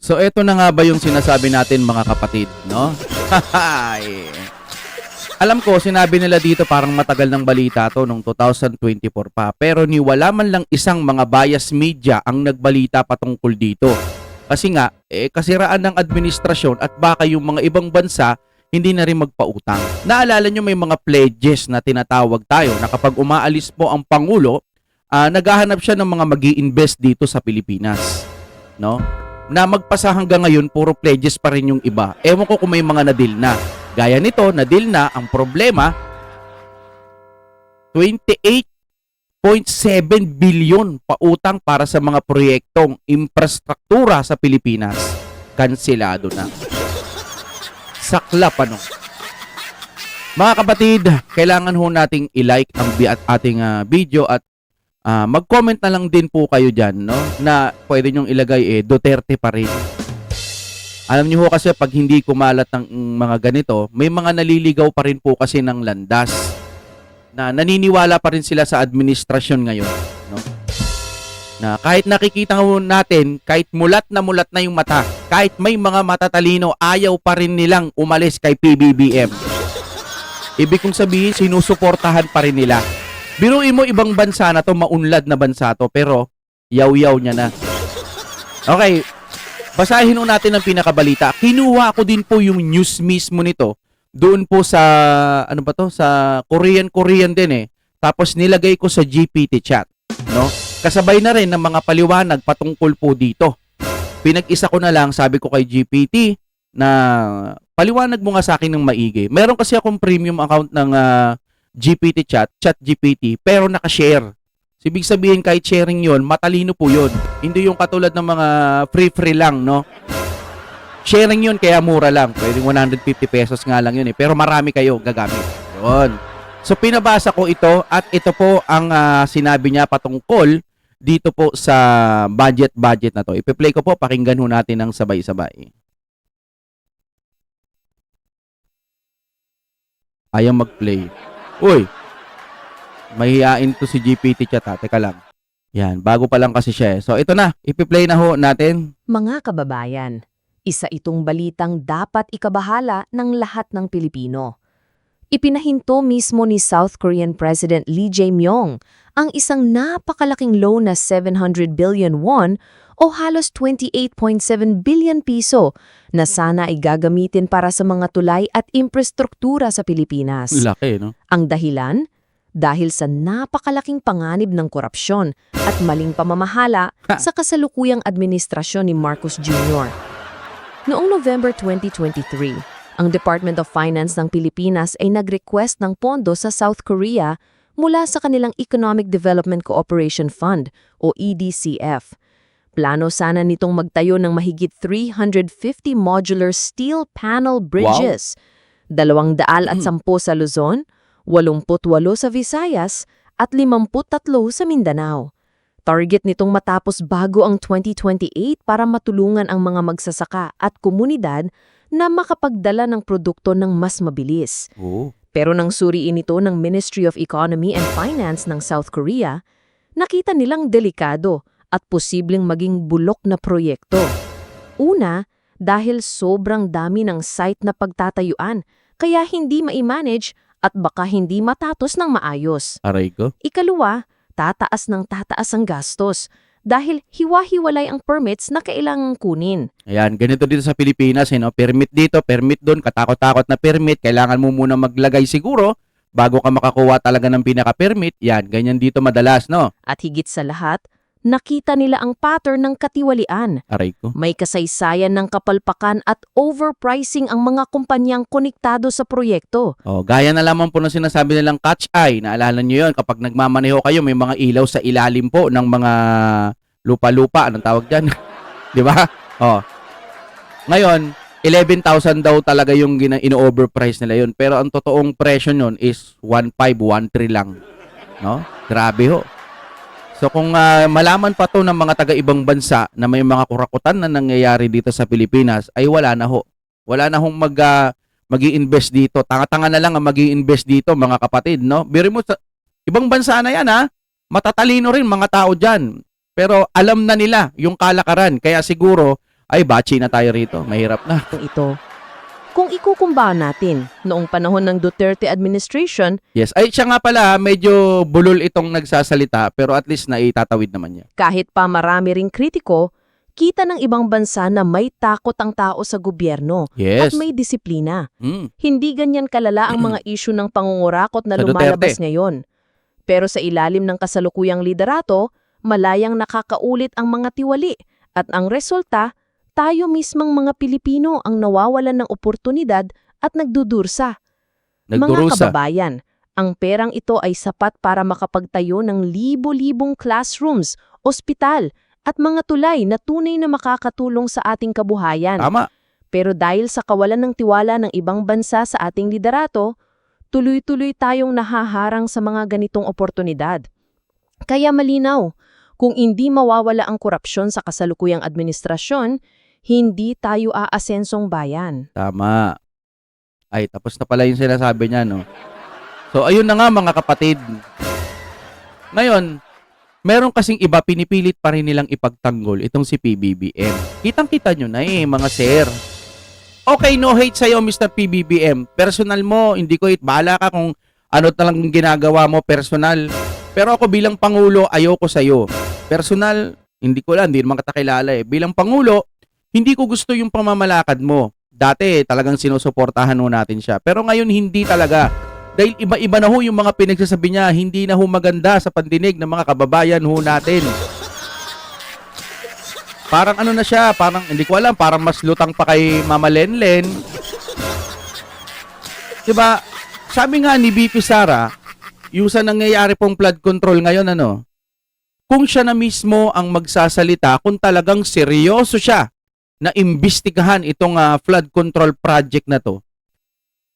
So eto na nga ba yung sinasabi natin mga kapatid, no? Ay. Alam ko, sinabi nila dito parang matagal ng balita to nung 2024 pa. Pero ni wala man lang isang mga bias media ang nagbalita patungkol dito. Kasi nga, kasiraan ng administrasyon at baka yung mga ibang bansa hindi na rin magpautang. Naalala nyo may mga pledges na tinatawag tayo na kapag umaalis po ang Pangulo, naghahanap siya ng mga mag-i-invest dito sa Pilipinas. No? Na magpasa hanggang ngayon, puro pledges pa rin yung iba. Ewan ko kung may mga na-deal na. Gaya nito, na-deal na. Ang problema, 28.7 billion pautang para sa mga proyektong infrastruktura sa Pilipinas. Kansilado na. Saklap ano. Mga kapatid, kailangan ho nating i-like ang ating video at mag-comment na lang din po kayo dyan, no? Na pwede nyong ilagay Duterte pa rin. Alam niyo ho kasi pag hindi kumalat ng mga ganito, may mga naliligaw pa rin po kasi ng landas na naniniwala pa rin sila sa administrasyon ngayon, no? Na kahit nakikita ho natin, kahit mulat na yung mata, kahit may mga matatalino, ayaw pa rin nilang umalis kay PBBM. Ibig kong sabihin, sinusuportahan pa rin nila. Biruin mo ibang bansa na to, maunlad na bansa to, pero yaw-yaw niya na. Okay, basahin ho natin ang pinakabalita. Kinuha ko din po yung news mismo nito. Doon po sa, ano ba to? Sa Korean din eh. Tapos nilagay ko sa GPT chat. No? Kasabay na rin ng mga paliwanag patungkol po dito. Pinag-isa ko na lang, sabi ko kay GPT na paliwanag mo nga sa akin ng maigi. Meron kasi akong premium account ng GPT chat GPT, pero naka-share. Ibig sabihin kahit sharing yon, matalino po yon. Hindi yung katulad ng mga free lang, no? Sharing yun, kaya mura lang. Pwedeng 150 pesos nga lang yun eh. Pero marami kayo gagamit. Yun. So pinabasa ko ito at ito po ang sinabi niya patungkol dito po sa budget na to. Ipi-play ko po, pakinggan ho natin ng sabay-sabay. Ayaw mag-play. Uy, mahihain to si GPT chat ha. Teka lang. Yan, bago pa lang kasi siya eh. So ito na, ipi-play na ho natin. Mga kababayan, isa itong balitang dapat ikabahala ng lahat ng Pilipino. Ipinahinto mismo ni South Korean President Lee Jae-myung ang isang napakalaking loan na 700 billion won o halos 28.7 billion piso na sana ay gagamitin para sa mga tulay at infrastruktura sa Pilipinas. Laki, no? Ang dahilan? Dahil sa napakalaking panganib ng korupsyon at maling pamamahala sa kasalukuyang administrasyon ni Marcos Jr. Noong November 2023, ang Department of Finance ng Pilipinas ay nag-request ng pondo sa South Korea mula sa kanilang Economic Development Cooperation Fund o EDCF. Plano sana nitong magtayo ng mahigit 350 modular steel panel bridges, 210 sa Luzon, 88 sa Visayas at 53 sa Mindanao. Target nitong matapos bago ang 2028 para matulungan ang mga magsasaka at komunidad na makapagdala ng produkto ng mas mabilis. Oh. Pero nang suriin ito ng Ministry of Economy and Finance ng South Korea, nakita nilang delikado at posibleng maging bulok na proyekto. Una, dahil sobrang dami ng site na pagtatayuan, kaya hindi ma-manage at baka hindi matatos ng maayos. Aray ko. Ikalawa, tataas ang gastos dahil hiwa-hiwalay ang permits na kailangang kunin. Ayan, ganito dito sa Pilipinas, no? Permit dito, permit doon, katakot-takot na permit. Kailangan mo muna maglagay siguro bago ka makakuha talaga ng pinaka-permit. Yan, ganyan dito madalas, no? At higit sa lahat, nakita nila ang pattern ng katiwalian. Aray ko. May kasaysayan ng kapalpakan at overpricing ang mga kumpanyang konektado sa proyekto. Oh, gaya na lamang po ng sinasabi nilang catch eye. Naalala niyo 'yon, kapag nagmamaneho kayo, may mga ilaw sa ilalim po ng mga lupa-lupa, anong tawag diyan? 'Di ba? Oh. Ngayon, 11,000 daw talaga yung ino-overprice nila 'yon, pero ang totoong presyo niyon is 1.5, 1.3 lang, no? Grabe ho. So kung malaman pa to ng mga taga-ibang bansa na may mga kurakutan na nangyayari dito sa Pilipinas, ay wala na ho. Wala na hong mag-i-invest dito. Tanga-tanga na lang ang mag-i-invest dito, mga kapatid, no? Biro mo sa ibang bansa na yan, ha? Matatalino rin mga tao diyan. Pero alam na nila yung kalakaran. Kaya siguro ay bachi na tayo rito, mahirap na. ito. Kung ikukumpara natin, noong panahon ng Duterte administration, Yes, ay siya nga pala, medyo bulol itong nagsasalita, pero at least naitatawid naman niya. kahit pa marami ring kritiko, kita ng ibang bansa na may takot ang tao sa gobyerno at Yes. may disiplina. Mm. Hindi ganyan kalala ang mga isyu ng pangungurakot na Sa lumalabas Duterte. ngayon. Pero sa ilalim ng kasalukuyang liderato, malayang nakakaulit ang mga tiwali at ang resulta, tayo mismong mga Pilipino ang nawawalan ng oportunidad at nagdudursa. Mga Nagdurusa. kababayan, ang perang ito ay sapat para makapagtayo ng libo-libong classrooms, ospital, at mga tulay na tunay na makakatulong sa ating kabuhayan. Tama. Pero dahil sa kawalan ng tiwala ng ibang bansa sa ating liderato, tuloy-tuloy tayong nahaharang sa mga ganitong oportunidad. Kaya malinaw, kung hindi mawawala ang korupsyon sa kasalukuyang administrasyon, hindi tayo aasensong bayan. Tama. Ay, tapos na pala yung sinasabi niya, no? So, ayun na nga mga kapatid. Ngayon, meron kasing iba, pinipilit pa rin nilang ipagtanggol itong si PBBM. Kitang-kita nyo na mga sir. Okay, no hate sa'yo, Mr. PBBM. Personal mo, hindi ko hate. Bahala ka kung ano talang ginagawa mo personal. Pero ako bilang Pangulo, ayoko sa'yo. Personal, hindi ko lang, hindi naman kita kilala eh. Bilang Pangulo, hindi ko gusto yung pamamalakad mo. Dati, talagang sinusuportahan ho natin siya. Pero ngayon, hindi talaga. Dahil iba-iba na ho yung mga pinagsasabi niya, hindi na ho maganda sa pandinig ng mga kababayan ho natin. Parang ano na siya, parang hindi ko alam, parang mas lutang pa kay Mama Lenlen. Diba, sabi nga ni BP Sara, yung sa nangyayari pong flood control ngayon, kung siya na mismo ang magsasalita, kung talagang seryoso siya na imbestigahan itong flood control project na to,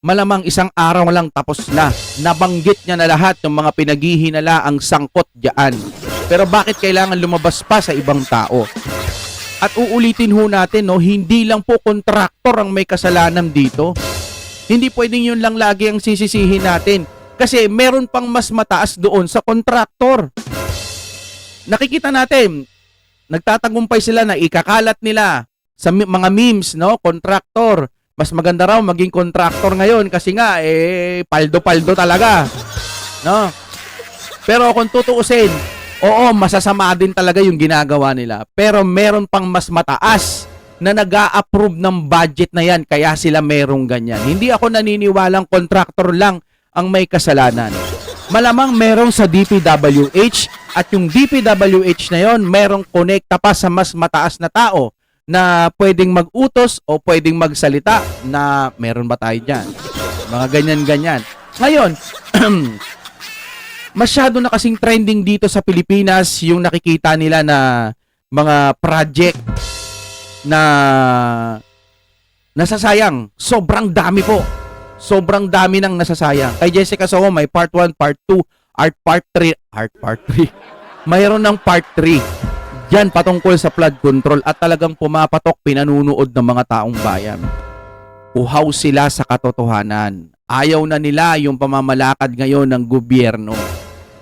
malamang isang araw lang tapos na. Nabanggit niya na lahat ng mga pinaghihinala ang sangkot diyan. Pero bakit kailangan lumabas pa sa ibang tao? At uulitin ho natin, hindi lang po kontraktor ang may kasalanan dito. Hindi pwedeng yun lang lagi ang sisisihin natin. Kasi meron pang mas mataas doon sa kontraktor. Nakikita natin, nagtatagumpay sila na ikakalat nila sa mga memes, kontraktor. Mas maganda raw maging kontraktor ngayon kasi nga, paldo-paldo talaga. No? Pero kung tutuusin, oo, masasama din talaga yung ginagawa nila. Pero meron pang mas mataas na nag-a-approve ng budget na yan, kaya sila merong ganyan. Hindi ako naniniwalang kontraktor lang ang may kasalanan. Malamang merong sa DPWH at yung DPWH na yon merong konekta pa sa mas mataas na tao na pwedeng mag-utos o pwedeng magsalita na meron ba tayo dyan? Mga ganyan-ganyan. Ngayon, masyado na kasing trending dito sa Pilipinas yung nakikita nila na mga project na nasasayang. Sobrang dami po. Sobrang dami nang nasasayang. Kay Jessica Soho, may part 1, part 2, art part 3. Mayroon ng part 3. Yan patungkol sa flood control at talagang pumapatok pinanunood ng mga taong bayan. Uhaw sila sa katotohanan. Ayaw na nila yung pamamalakad ngayon ng gobyerno.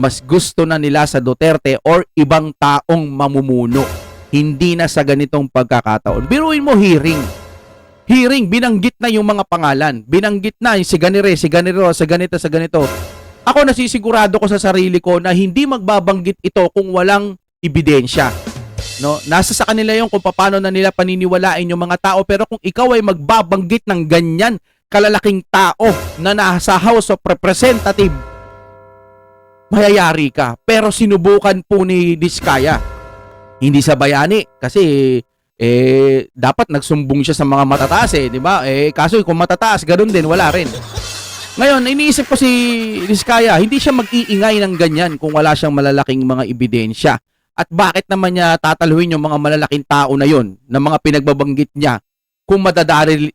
Mas gusto na nila sa Duterte or ibang taong mamumuno. Hindi na sa ganitong pagkakataon. Biruin mo hearing. Hearing, binanggit na yung mga pangalan. Binanggit na yung si ganire, si ganito, sa ganito, sa ganito. Ako nasisigurado ko sa sarili ko na hindi magbabanggit ito kung walang ebidensya. No, nasa sa kanila yung kung paano na nila paniniwalain yung mga tao, pero kung ikaw ay magbabanggit ng ganyan kalalaking tao na nasa House of Representative, mayayari ka. Pero sinubukan po ni Diskaya. Hindi sa bayani kasi dapat nagsumbong siya sa mga matataas di ba? Kaso kung matataas, ganoon din, wala rin. Ngayon, iniisip ko si Diskaya, hindi siya mag-iingay ng ganyan kung wala siyang malalaking mga ebidensya. At bakit naman niya tataluhin yung mga malalaking tao na yon, na mga pinagbabanggit niya, kung madadali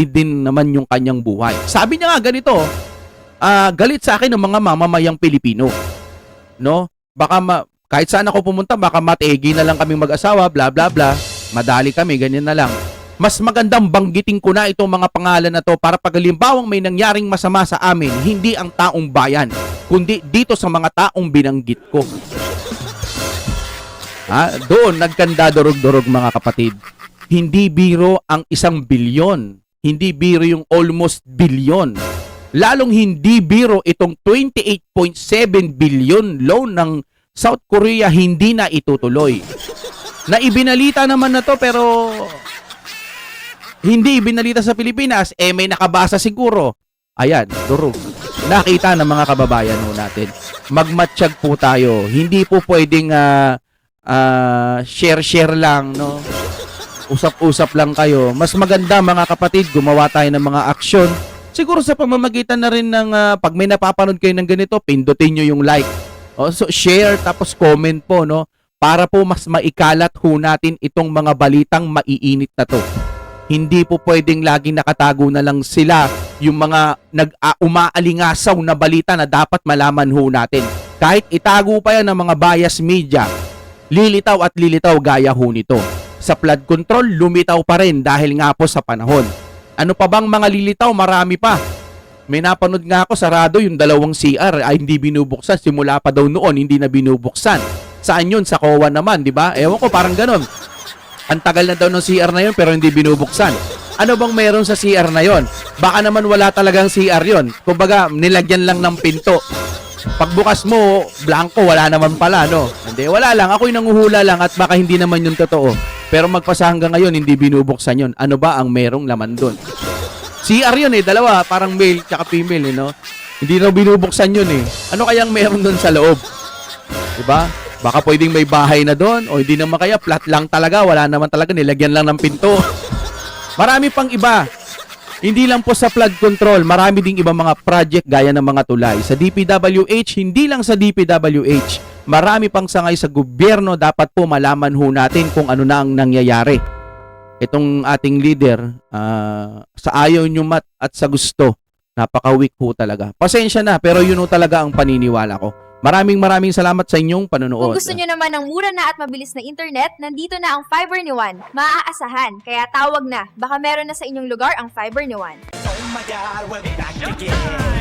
din naman yung kanyang buhay. Sabi niya nga ganito, galit sa akin ng mga mamamayang Pilipino. No? Baka kahit saan ako pumunta, baka mategi na lang kaming mag-asawa, bla bla bla. Madali kami, ganyan na lang. Mas magandang banggitin ko na itong mga pangalan na to para pag halimbawang may nangyaring masama sa amin, hindi ang taong bayan, kundi dito sa mga taong binanggit ko. Doon nagkanda durog-durog mga kapatid. Hindi biro ang 1 bilyon. Hindi biro yung almost bilyon. Lalong hindi biro itong 28.7 billion loan ng South Korea hindi na itutuloy. Na ibinalita naman na to pero hindi ibinalita sa Pilipinas, may nakabasa siguro. Ayan, durog. Nakita ng mga kababayan ho natin. Magmatsyag po tayo. Hindi po pwedeng share-share lang, no? Usap-usap lang kayo. Mas maganda mga kapatid, gumawa tayo ng mga aksyon. Siguro sa pamamagitan na rin ng pag may napapanood kayo ng ganito, pindutin nyo yung like. So share tapos comment po, no? Para po mas maikalat ho natin itong mga balitang maiinit na to. Hindi po pwedeng laging nakatago na lang sila yung mga umaalingasaw na balita na dapat malaman ho natin. Kahit itago pa yan ng mga bias media, lilitaw at lilitaw gaya ho nito. Sa flood control, lumitaw pa rin dahil nga po sa panahon. Ano pa bang mga lilitaw? Marami pa. May napanood nga ako sarado yung 2 CR ay hindi binubuksan. Simula pa daw noon, hindi na binubuksan. Saan yun? Sa COA naman, di ba? Ewan ko, parang ganon. Ang tagal na daw ng CR na yun pero hindi binubuksan. Ano bang meron sa CR na yun? Baka naman wala talagang CR yun. Kumbaga, nilagyan lang ng pinto. Pagbukas mo, blanco, wala naman pala, no? Hindi, wala lang. Ako'y nanguhula lang at baka hindi naman yun totoo. Pero magpasa hanggang ngayon, hindi binubuksan yun. Ano ba ang merong laman doon? CR yun dalawa, parang male tsaka female, no? Hindi na binubuksan yun Ano kayang meron doon sa loob? Diba? Baka pwedeng may bahay na doon o hindi naman kaya flat lang talaga, wala naman talaga, nilagyan lang ng pinto. Marami pang iba. Hindi lang po sa flood control, marami ding ibang mga project gaya ng mga tulay. Sa DPWH, hindi lang sa DPWH, marami pang sangay sa gobyerno, dapat po malaman ho natin kung ano na ang nangyayari. Itong ating leader, sa ayaw nyo at sa gusto, napaka-weak ho talaga. Pasensya na, pero yun ho talaga ang paniniwala ko. Maraming salamat sa inyong panonood. Kung gusto nyo naman ng mura na at mabilis na internet, nandito na ang Fiber ni Juan. Maaasahan, kaya tawag na. Baka meron na sa inyong lugar ang Fiber ni Juan. Oh my God, we're back again.